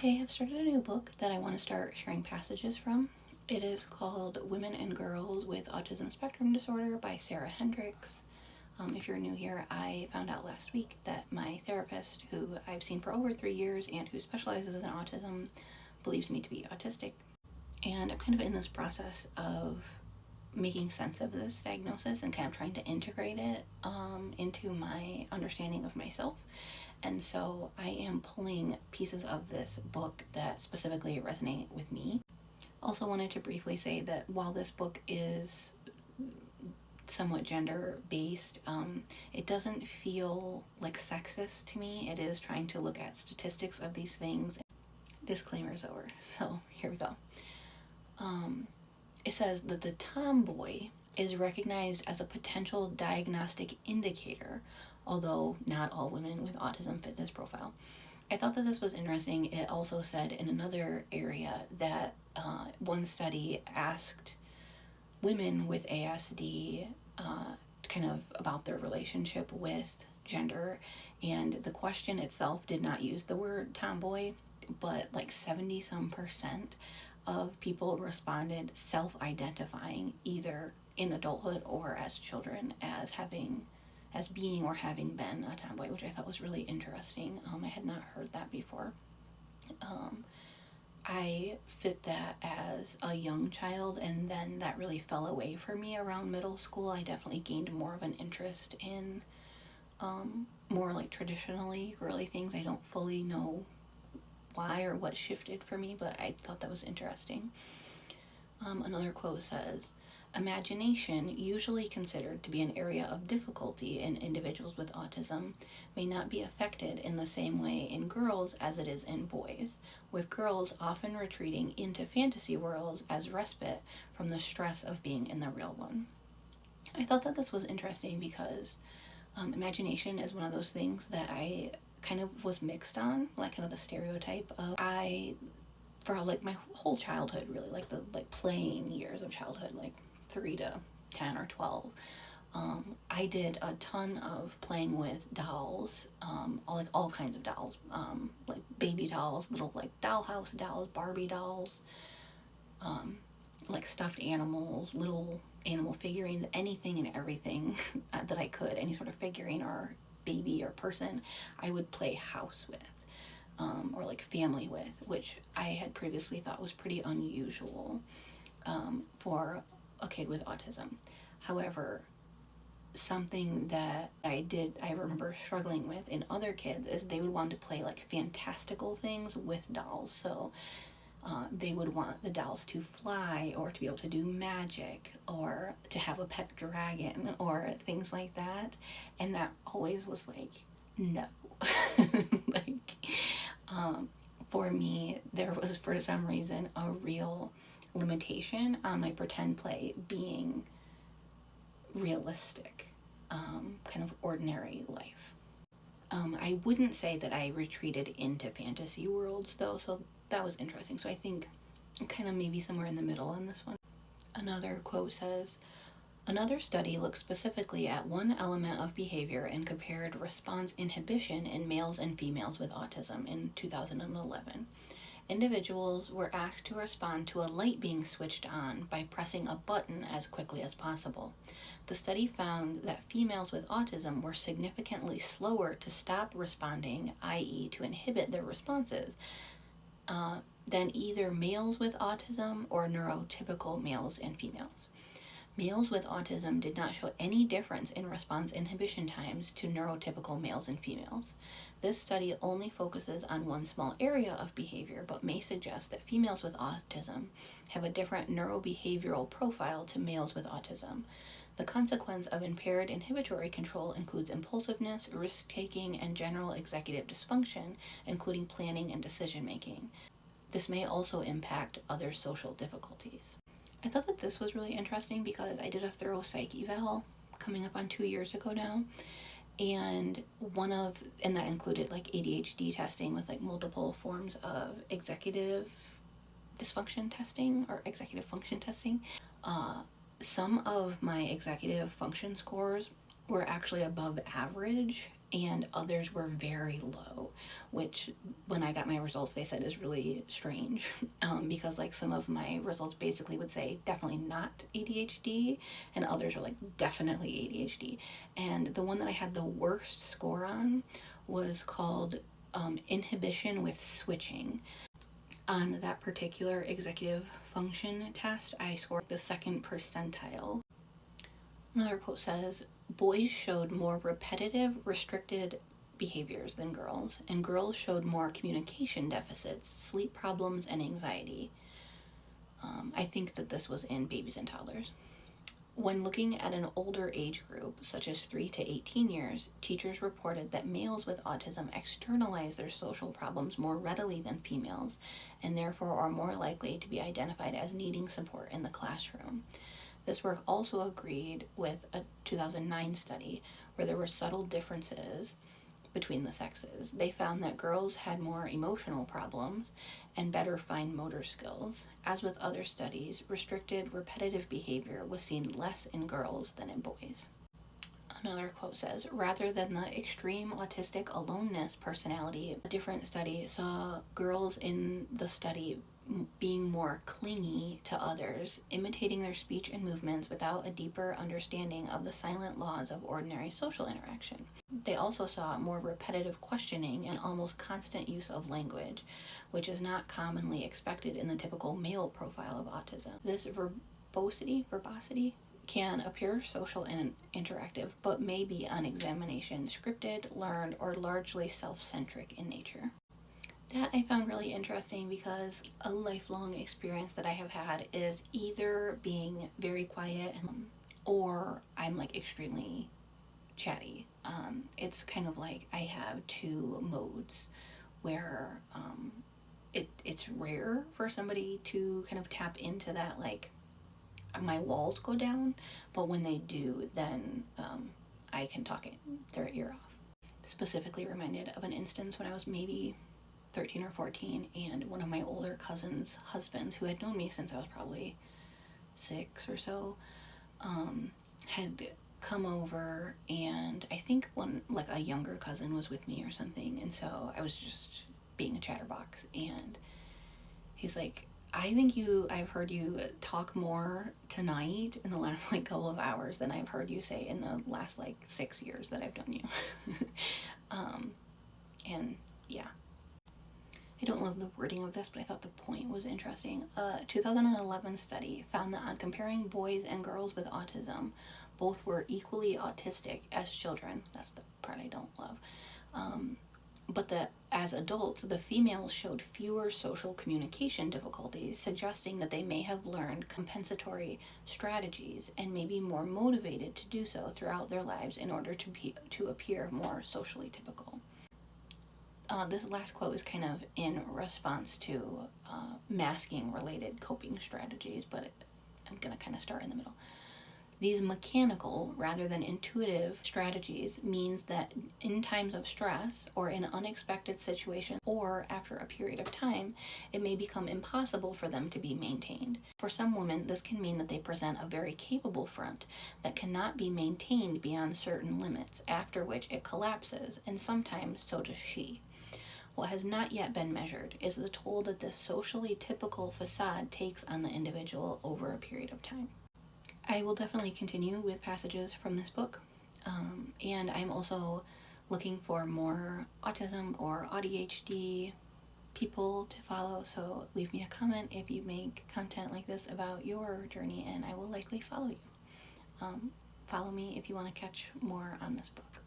I have started a new book that I want to start sharing passages from. It is called Women and Girls with Autism Spectrum Disorder by Sarah Hendricks. If you're new here, I found out last week that my therapist, who I've seen for over 3 years and who specializes in autism, believes me to be autistic. And I'm kind of in this process of making sense of this diagnosis and kind of trying to integrate it into my understanding of myself. And so I am pulling pieces of this book that specifically resonate with me. Also wanted to briefly say that while this book is somewhat gender based, it doesn't feel like sexist to me. It is trying to look at statistics of these things. Disclaimer's over, so here we go. It says that the tomboy is recognized as a potential diagnostic indicator, although not all women with autism fit this profile. I thought that this was interesting. It also said in another area that one study asked women with ASD kind of about their relationship with gender, and the question itself did not use the word tomboy, but like 70% of people responded self-identifying either in adulthood or as children as being or having been a tomboy, which I thought was really interesting. I had not heard that before. I fit that as a young child, and then that really fell away for me around middle school. I definitely gained more of an interest in more like traditionally girly things. I don't fully know why or what shifted for me, but I thought that was interesting. Another quote says, "Imagination, usually considered to be an area of difficulty in individuals with autism, may not be affected in the same way in girls as it is in boys, with girls often retreating into fantasy worlds as respite from the stress of being in the real one." I thought that this was interesting because imagination is one of those things that I kind of was mixed on, like kind of the stereotype of for like my whole childhood, really, like the playing years of childhood, like 3 to 10 or 12. I did a ton of playing with dolls, all kinds of dolls, like baby dolls, little like dollhouse dolls, Barbie dolls, like stuffed animals, little animal figurines, anything and everything that I could, any sort of figurine or baby or person, I would play house with, or like family with, which I had previously thought was pretty unusual for a kid with autism. However, something that I remember struggling with in other kids is they would want to play like fantastical things with dolls. So they would want the dolls to fly or to be able to do magic or to have a pet dragon or things like that. And that always was like, no. For me, there was for some reason a real limitation on my pretend play being realistic, kind of ordinary life. I wouldn't say that I retreated into fantasy worlds though, so that was interesting. So I think kind of maybe somewhere in the middle on this one. Another quote says, "Another study looked specifically at one element of behavior and compared response inhibition in males and females with autism in 2011. Individuals were asked to respond to a light being switched on by pressing a button as quickly as possible. The study found that females with autism were significantly slower to stop responding, i.e. to inhibit their responses, than either males with autism or neurotypical males and females. Males with autism did not show any difference in response inhibition times to neurotypical males and females. This study only focuses on one small area of behavior, but may suggest that females with autism have a different neurobehavioral profile to males with autism. The consequence of impaired inhibitory control includes impulsiveness, risk-taking, and general executive dysfunction, including planning and decision-making. This may also impact other social difficulties." I thought that this was really interesting because I did a thorough psych eval coming up on 2 years ago now, and that included like ADHD testing with like multiple forms of executive dysfunction testing or executive function testing. Some of my executive function scores were actually above average, and others were very low, which when I got my results they said is really strange, because like some of my results basically would say definitely not ADHD and others are like definitely ADHD. And the one that I had the worst score on was called inhibition with switching. On that particular executive function test, I scored the second percentile. Another quote says, boys showed more repetitive, restricted behaviors than girls, and girls showed more communication deficits, sleep problems, and anxiety. I think that this was in babies and toddlers. When looking at an older age group, such as 3 to 18 years, teachers reported that males with autism externalize their social problems more readily than females, and therefore are more likely to be identified as needing support in the classroom. This work also agreed with a 2009 study where there were subtle differences between the sexes. They found that girls had more emotional problems and better fine motor skills. As with other studies, restricted, repetitive behavior was seen less in girls than in boys. Another quote says, rather than the extreme autistic aloneness personality, a different study saw girls in the study being more clingy to others, imitating their speech and movements without a deeper understanding of the silent laws of ordinary social interaction. They also saw more repetitive questioning and almost constant use of language, which is not commonly expected in the typical male profile of autism. This verbosity can appear social and interactive, but may be on examination scripted, learned, or largely self-centric in nature. That I found really interesting because a lifelong experience that I have had is either being very quiet or I'm like extremely chatty. It's kind of like I have two modes where it's rare for somebody to kind of tap into that, like my walls go down, but when they do, then I can talk their ear off. Specifically reminded of an instance when I was maybe 13 or 14, and one of my older cousin's husbands, who had known me since I was probably 6 or so, had come over, and I think like a younger cousin was with me or something, and so I was just being a chatterbox, and he's like, I've heard you talk more tonight in the last like couple of hours than I've heard you say in the last like 6 years that I've known you. And yeah. I don't love the wording of this, but I thought the point was interesting. A 2011 study found that on comparing boys and girls with autism, both were equally autistic as children. That's the part I don't love. But that as adults, the females showed fewer social communication difficulties, suggesting that they may have learned compensatory strategies and may be more motivated to do so throughout their lives in order to appear more socially typical. This last quote is kind of in response to masking related coping strategies, but I'm going to kind of start in the middle. These mechanical rather than intuitive strategies means that in times of stress or in unexpected situations or after a period of time, it may become impossible for them to be maintained. For some women, this can mean that they present a very capable front that cannot be maintained beyond certain limits, after which it collapses, and sometimes so does she. What has not yet been measured is the toll that this socially typical facade takes on the individual over a period of time. I will definitely continue with passages from this book, and I'm also looking for more autism or ADHD people to follow, so leave me a comment if you make content like this about your journey, and I will likely follow you. Follow me if you want to catch more on this book.